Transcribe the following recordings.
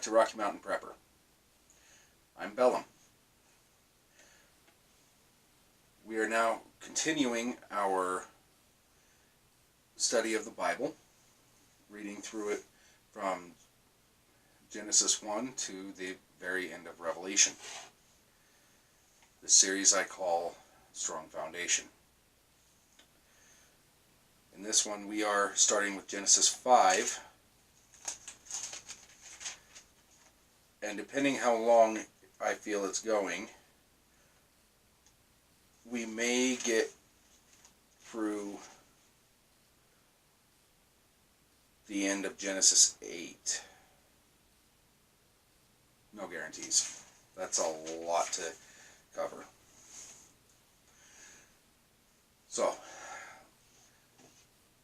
to Rocky Mountain Prepper. I'm Bellum. We are now continuing our study of the Bible, reading through it from Genesis 1 to the very end of Revelation. This series I call Strong Foundation. In this one we are starting with Genesis 5, and depending how long I feel it's going, we may get through the end of Genesis 8. No guarantees. That's a lot to cover. So,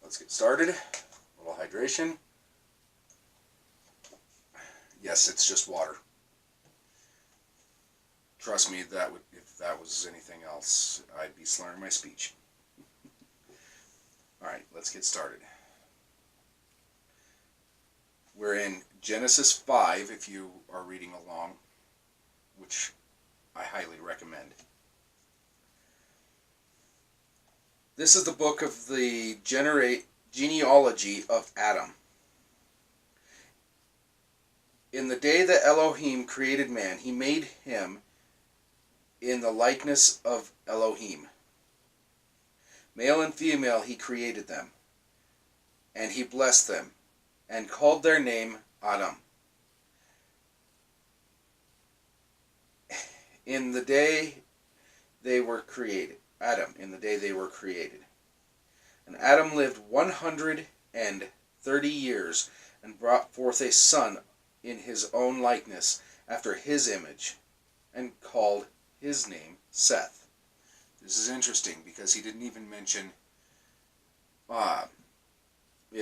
let's get started. A little hydration. Yes, it's just water. Trust me, if that was anything else, I'd be slurring my speech. Alright, let's get started. We're in Genesis 5, if you are reading along, which I highly recommend. This is the book of the genealogy of Adam. In the day that Elohim created man, he made him in the likeness of Elohim. Male and female he created them, and he blessed them, and called their name Adam. In the day they were created. Adam, in the day they were created. And Adam lived 130 years, and brought forth a son in his own likeness, after his image, and called his name Seth. This is interesting because he didn't even mention, he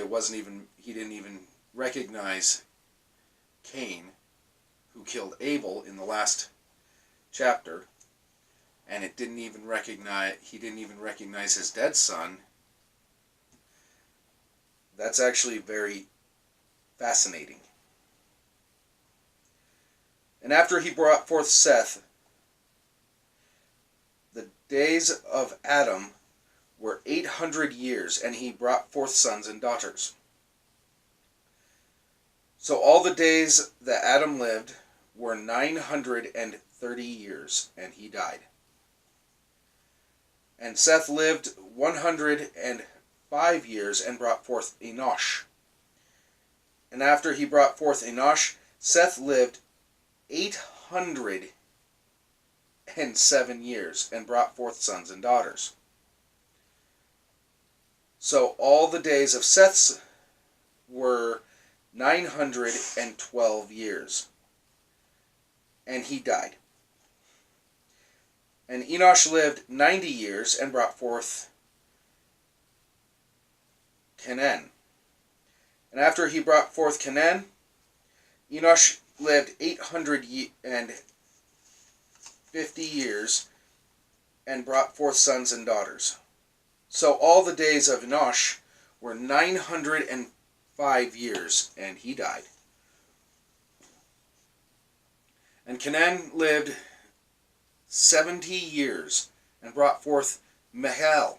didn't even recognize Cain, who killed Abel in the last chapter, and he didn't even recognize his dead son. That's actually very fascinating. And after he brought forth Seth, the days of Adam were 800 years, and he brought forth sons and daughters. So all the days that Adam lived were 930 years, and he died. And Seth lived 105 years, and brought forth Enosh. And after he brought forth Enosh, Seth lived 807 years, and brought forth sons and daughters. So all the days of Seth's were 912 years, and he died. And Enosh lived 90 years, and brought forth Kenan. And after he brought forth Kenan, Enosh lived 850 years, and brought forth sons and daughters. So all the days of Enosh were 905 years, and he died. And Kenan lived 70 years, and brought forth Michael.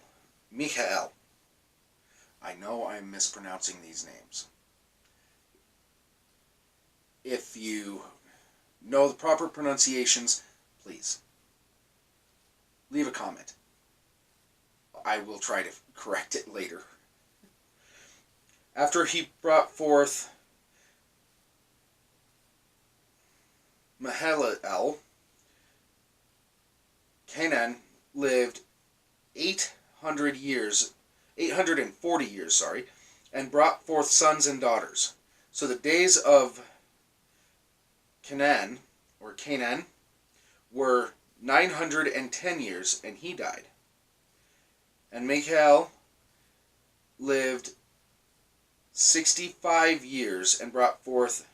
I know I'm mispronouncing these names. If you know the proper pronunciations, please leave a comment. I will try to correct it later. After he brought forth Mahalalel, Canaan lived 840 years, and brought forth sons and daughters. So the days of Canaan were 910 years, and he died. And Michael lived 65 years, and brought forth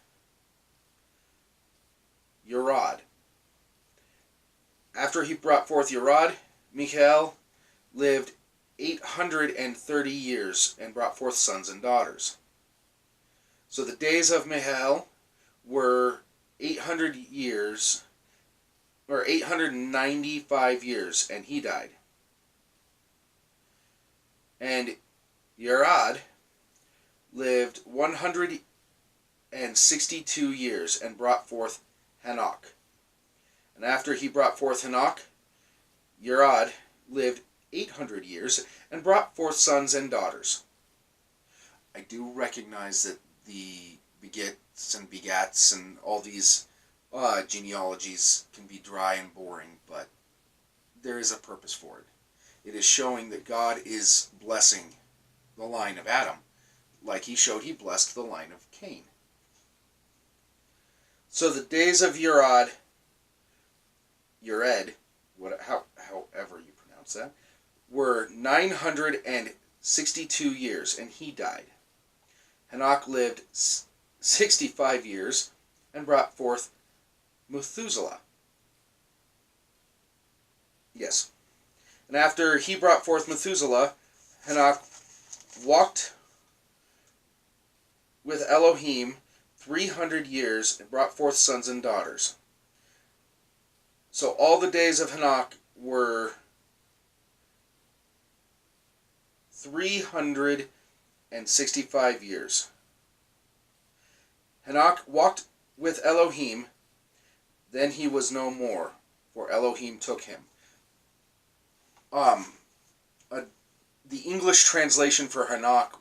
Yerad. After he brought forth Yerad, Michael lived 830 years, and brought forth sons and daughters. So the days of Michael were 800 years, or 895 years, and he died. And Yared lived 162 years and brought forth Henoch. And after he brought forth Henoch, Yared lived 800 years and brought forth sons and daughters. I do recognize that the begets and begats and all these genealogies can be dry and boring, but there is a purpose for it. It is showing that God is blessing the line of Adam, like he showed he blessed the line of Cain. So the days of Yared, however you pronounce that, were 962 years, and he died. Henoch lived 65 years and brought forth Methuselah. Yes. And after he brought forth Methuselah, Henoch walked with Elohim 300 years and brought forth sons and daughters. So all the days of Henoch were 365 years. Henoch walked with Elohim, then he was no more, for Elohim took him. The English translation for Henoch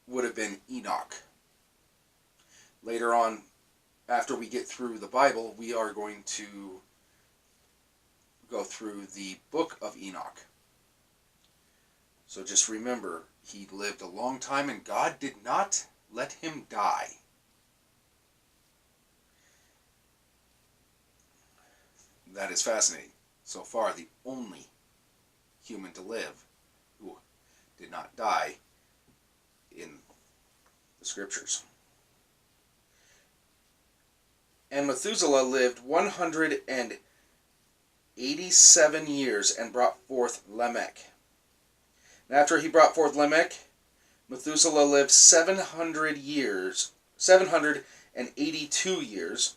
would have been Enoch. Later on, after we get through the Bible, we are going to go through the book of Enoch. So just remember, he lived a long time and God did not let him die. That is fascinating. So far, the only human to live who did not die in the scriptures. And Methuselah lived 187 years and brought forth Lamech. And after he brought forth Lamech, Methuselah lived 782 years,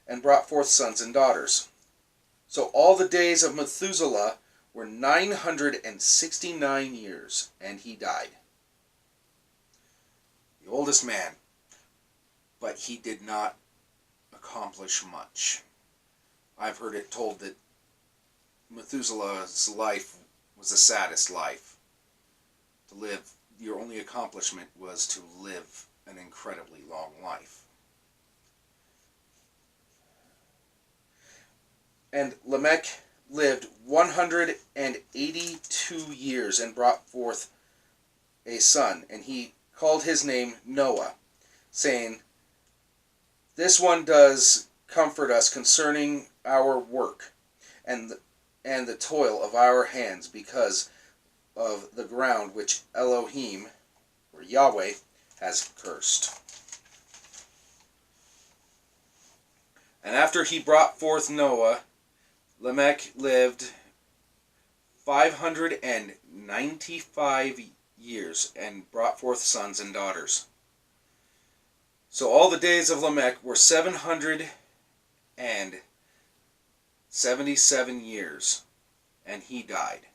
and brought forth sons and daughters. So all the days of Methuselah were 969 years, and he died. The oldest man, but he did not accomplish much. I've heard it told that Methuselah's life was the saddest life. To live, your only accomplishment was to live an incredibly long life. And Lamech lived 182 years and brought forth a son, and he called his name Noah, saying, "This one does comfort us concerning our work and the toil of our hands, because of the ground which Elohim, or Yahweh, has cursed." And after he brought forth Noah, Lamech lived 595 years and brought forth sons and daughters. So all the days of Lamech were 777 years, and he died.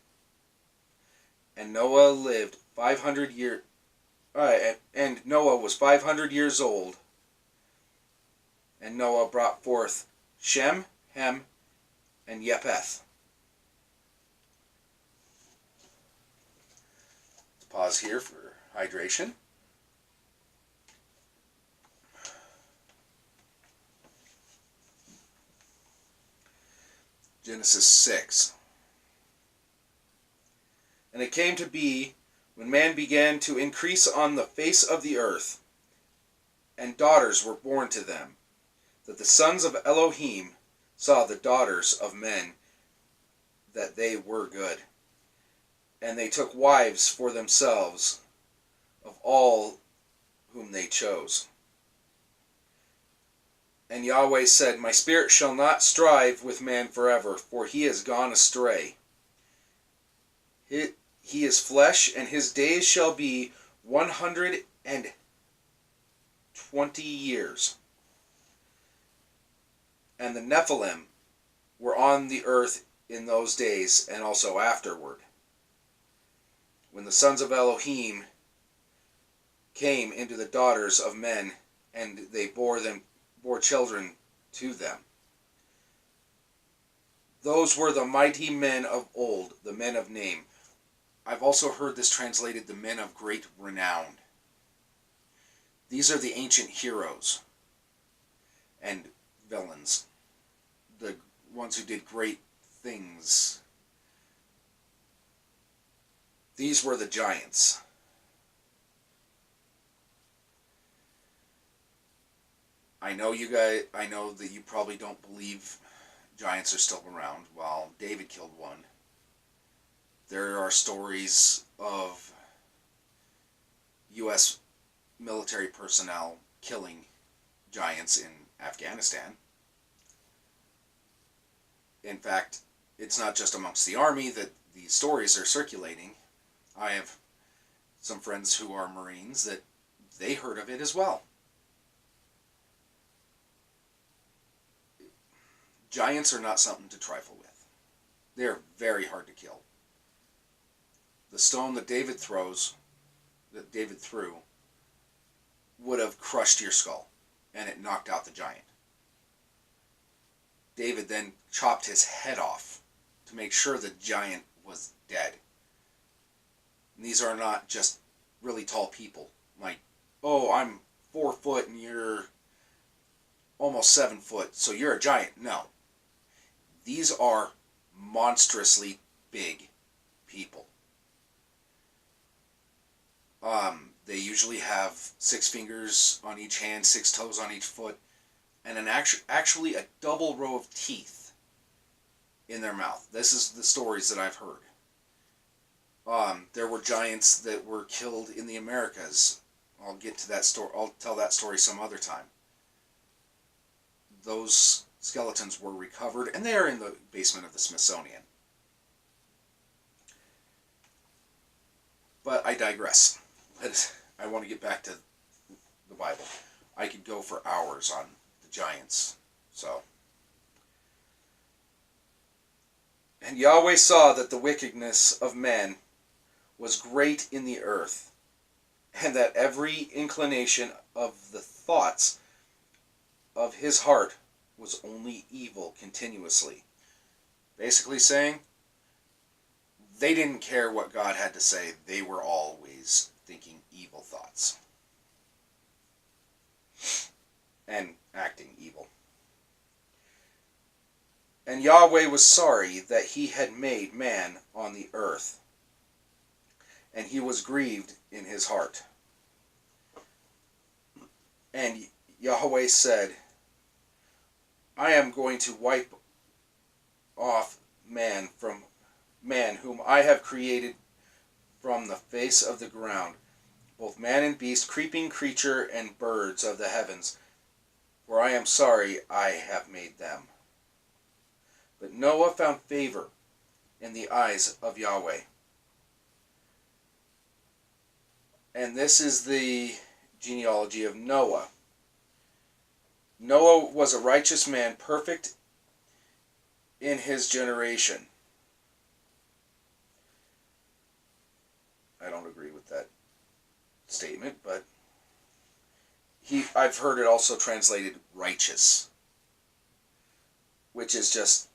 And Noah lived 500 years, and Noah was 500 years old. And Noah brought forth Shem, Ham, and Japheth. Let's pause here for hydration. Genesis 6. And it came to be, when man began to increase on the face of the earth, and daughters were born to them, that the sons of Elohim saw the daughters of men, that they were good. And they took wives for themselves of all whom they chose. And Yahweh said, "My spirit shall not strive with man forever, for he has gone astray. He is flesh, and his days shall be 120 20 years. And the Nephilim were on the earth in those days and also afterward, when the sons of Elohim came into the daughters of men, and they bore children to them. Those were the mighty men of old, the men of name. I've also heard this translated, the men of great renown. These are the ancient heroes and villains, the ones who did great things. These were the giants. I know that you probably don't believe giants are still around. Well, David killed one. There are stories of U.S. military personnel killing giants in Afghanistan. In fact, it's not just amongst the army that these stories are circulating. I have some friends who are Marines that they heard of it as well. Giants are not something to trifle with. They're very hard to kill. The stone that David threw, would have crushed your skull, and it knocked out the giant. David then chopped his head off to make sure the giant was dead. And these are not just really tall people, like, oh, I'm 4 foot and you're almost 7 foot, so you're a giant. No. These are monstrously big people. They usually have 6 fingers on each hand, 6 toes on each foot, and actually a double row of teeth in their mouth. This is the stories that I've heard. There were giants that were killed in the Americas. I'll get to that story. I'll tell that story some other time. Those skeletons were recovered, and they are in the basement of the Smithsonian. But I digress. I want to get back to the Bible. I could go for hours on the giants. And Yahweh saw that the wickedness of men was great in the earth, and that every inclination of the thoughts of his heart was only evil continuously. Basically saying, they didn't care what God had to say. They were always thinking evil thoughts and acting evil. And Yahweh was sorry that he had made man on the earth, and he was grieved in his heart. And Yahweh said, I am going to wipe off man whom I have created from the face of the ground, both man and beast, creeping creature and birds of the heavens, for I am sorry I have made them. But Noah found favor in the eyes of Yahweh. And this is the genealogy of Noah. Noah was a righteous man, perfect in his generation. I don't agree with that statement, but I've heard it also translated righteous, which is just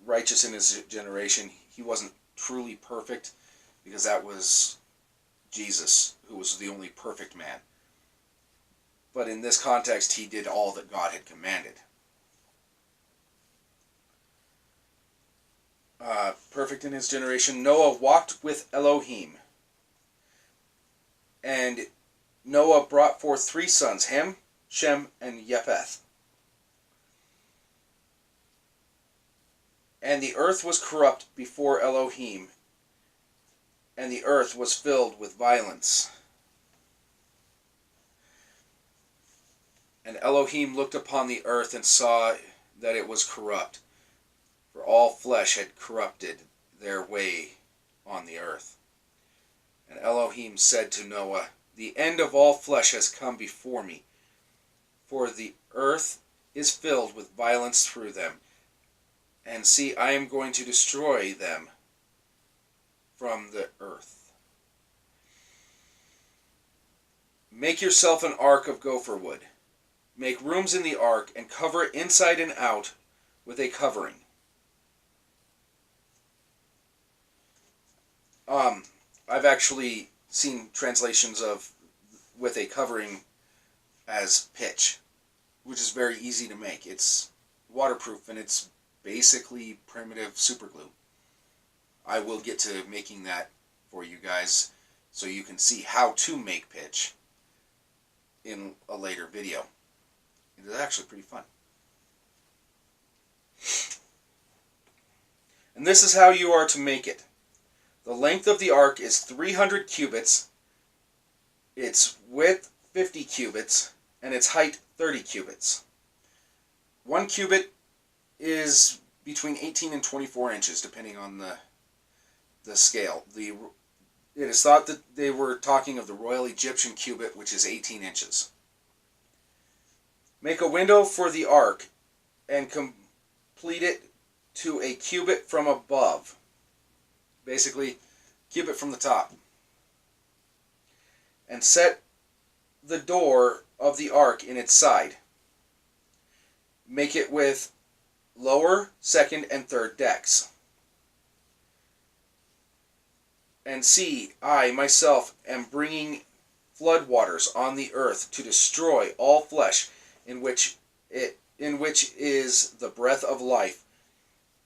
righteous in his generation. He wasn't truly perfect, because that was Jesus, who was the only perfect man. But in this context, he did all that God had commanded. Perfect in his generation. Noah walked with Elohim. And Noah brought forth 3 sons, Ham, Shem, and Japheth. And the earth was corrupt before Elohim, and the earth was filled with violence. And Elohim looked upon the earth and saw that it was corrupt, for all flesh had corrupted their way on the earth. And Elohim said to Noah, The end of all flesh has come before me, for the earth is filled with violence through them. And see, I am going to destroy them from the earth. Make yourself an ark of gopher wood. Make rooms in the ark and cover it inside and out with a covering. I've actually seen translations of with a covering as pitch, which is very easy to make. It's waterproof and it's basically primitive super glue. I will get to making that for you guys so you can see how to make pitch in a later video. It is actually pretty fun. And this is how you are to make it. The length of the ark is 300 cubits, its width 50 cubits, and its height 30 cubits. 1 cubit is between 18 and 24 inches, depending on the scale. It is thought that they were talking of the Royal Egyptian cubit, which is 18 inches. Make a window for the ark and complete it to a cubit from above. Basically, cubit from the top. And set the door of the ark in its side. Make it with lower, second, and third decks. And see, I myself am bringing floodwaters on the earth to destroy all flesh in which is the breath of life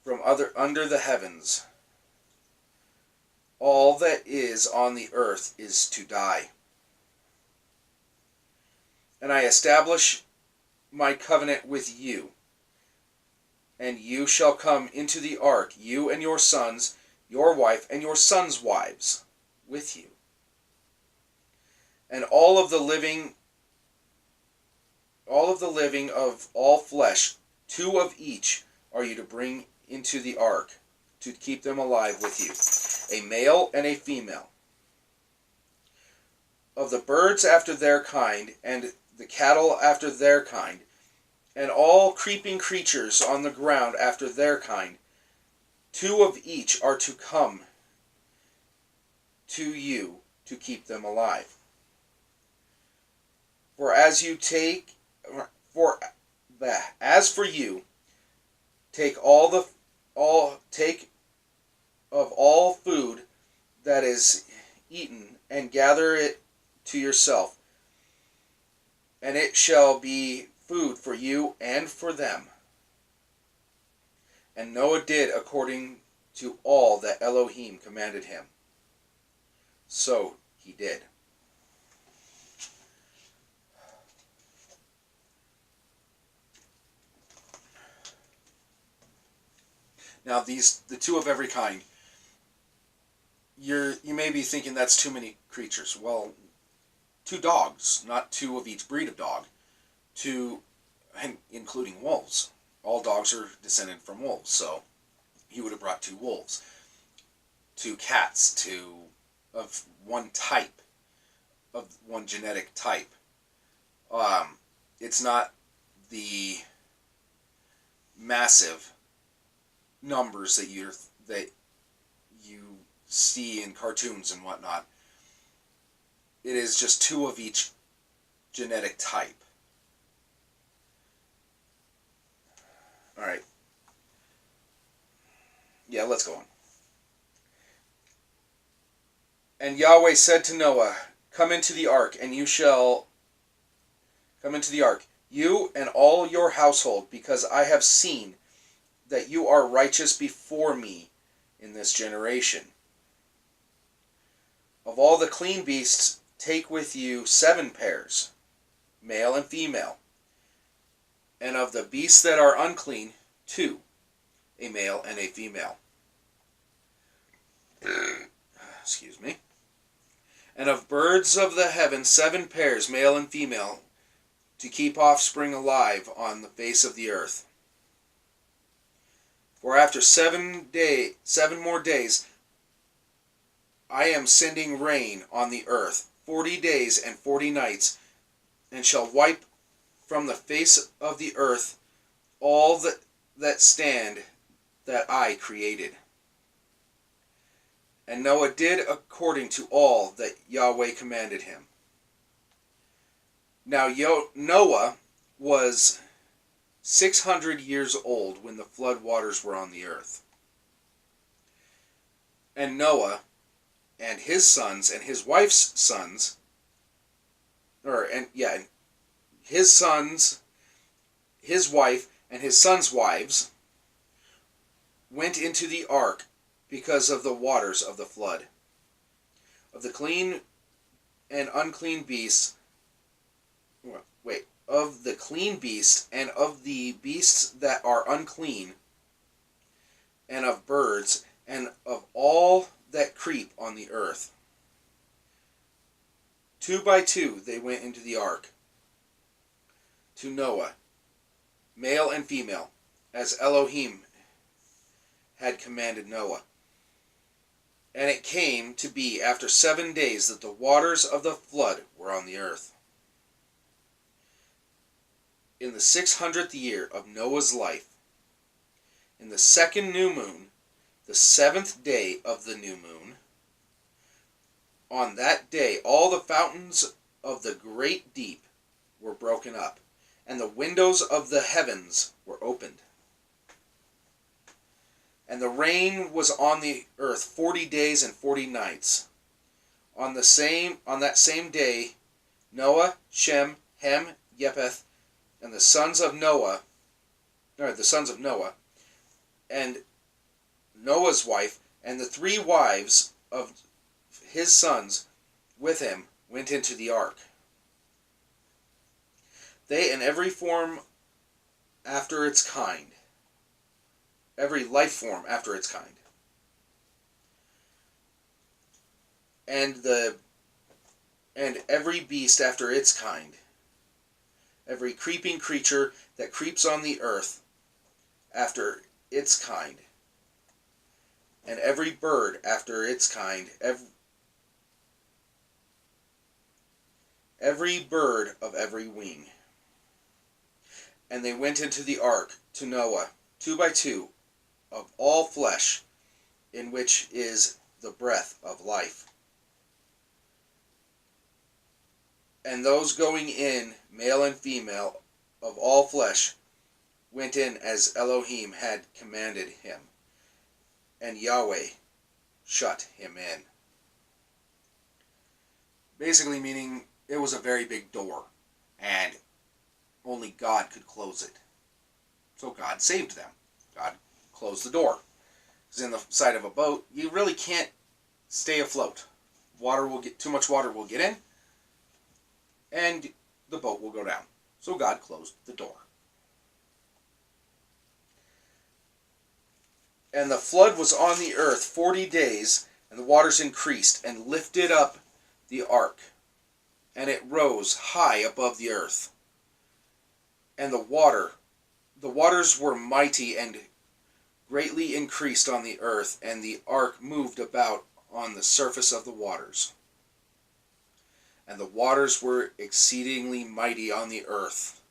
from under the heavens. All that is on the earth is to die. And I establish my covenant with you. And you shall come into the ark, you and your sons, your wife, and your sons' wives with you. And all of the living of all flesh, 2 of each are you to bring into the ark, to keep them alive with you, a male and a female. Of the birds after their kind, and the cattle after their kind, and all creeping creatures on the ground after their kind, 2 of each are to come to you to keep them alive. As for you, take of all food that is eaten, and gather it to yourself, and it shall be food for you and for them. And Noah did according to all that Elohim commanded him. So he did. Now the 2 of every kind, you may be thinking that's too many creatures. Well, 2 dogs, not 2 of each breed of dog. 2, including wolves. All dogs are descended from wolves, so he would have brought 2 wolves. 2 cats, 2 of one type, of one genetic type. It's not the massive numbers that you see in cartoons and whatnot. It is just 2 of each genetic type. Alright. Yeah, let's go on. And Yahweh said to Noah, come into the ark, and you shall come into the ark, you and all your household, because I have seen that you are righteous before me in this generation. Of all the clean beasts, take with you 7 pairs, male and female. And of the beasts that are unclean, 2, a male and a female. Excuse me. And of birds of the heaven, 7 pairs, male and female, to keep offspring alive on the face of the earth. For after 7 more days, I am sending rain on the earth 40 days and 40 nights, and shall wipe from the face of the earth all that stand that I created. And Noah did according to all that Yahweh commanded him. Now Noah was 600 years old when the flood waters were on the earth. And Noah and his sons and his wife's sons, his sons, his wife, and his sons' wives went into the ark because of the waters of the flood. Of the clean and unclean beasts, of the clean beasts and of the beasts that are unclean, and of birds, and of all that creep on the earth. 2 by 2 they went into the ark to Noah, male and female, as Elohim had commanded Noah. And it came to be after 7 days that the waters of the flood were on the earth. In the 600th year of Noah's life, in the second new moon, the 7th day of the new moon, on that day all the fountains of the great deep were broken up, and the windows of the heavens were opened. And the rain was on the earth 40 days and 40 nights. On that same day, Noah, Shem, Ham, Japheth, and the sons of Noah, and Noah's wife, and the 3 wives of his sons with him went into the ark. They and every form after its kind, every life form after its kind, and every beast after its kind, every creeping creature that creeps on the earth after its kind, and every bird after its kind, every bird of every wing. And they went into the ark to Noah, 2 by 2, of all flesh, in which is the breath of life. And those going in, male and female, of all flesh, went in as Elohim had commanded him, and Yahweh shut him in. Basically meaning it was a very big door, and only God could close it. So God saved them. God closed the door. Because in the side of a boat, you really can't stay afloat. Too much water will get in, and the boat will go down. So God closed the door. And the flood was on the earth 40 days, and the waters increased and lifted up the ark, and it rose high above the earth. And the waters were mighty and greatly increased on the earth, and the ark moved about on the surface of the waters. And the waters were exceedingly mighty on the earth,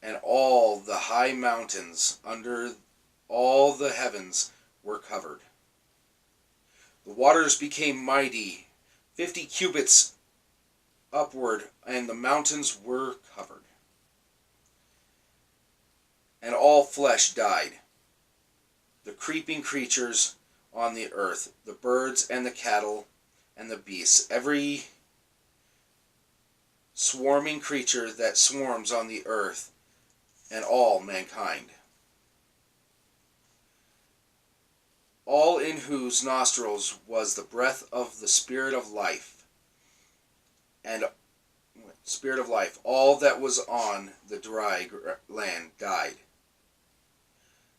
and all the high mountains under all the heavens were covered. The waters became mighty, 50 cubits upward, and the mountains were covered. And all flesh died, the creeping creatures on the earth, the birds and the cattle and the beasts, every swarming creature that swarms on the earth, and all mankind. All in whose nostrils was the breath of the Spirit of life, all that was on the dry land died.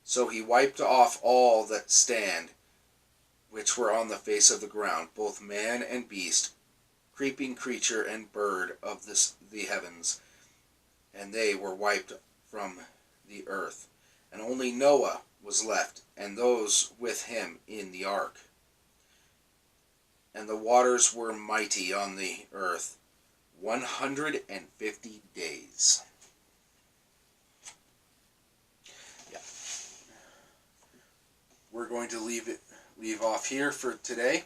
So he wiped off all that stand, which were on the face of the ground, both man and beast, creeping creature and bird of the heavens, and they were wiped from the earth. And only Noah was left, and those with him in the ark. and the waters were mighty on the earth 150 days. Yeah. We're going to leave off here for today.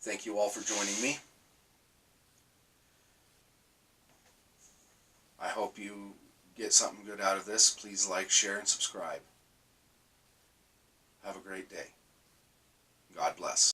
Thank you all for joining me. I hope you get something good out of this. Please like, share, and subscribe. Have a great day. God bless.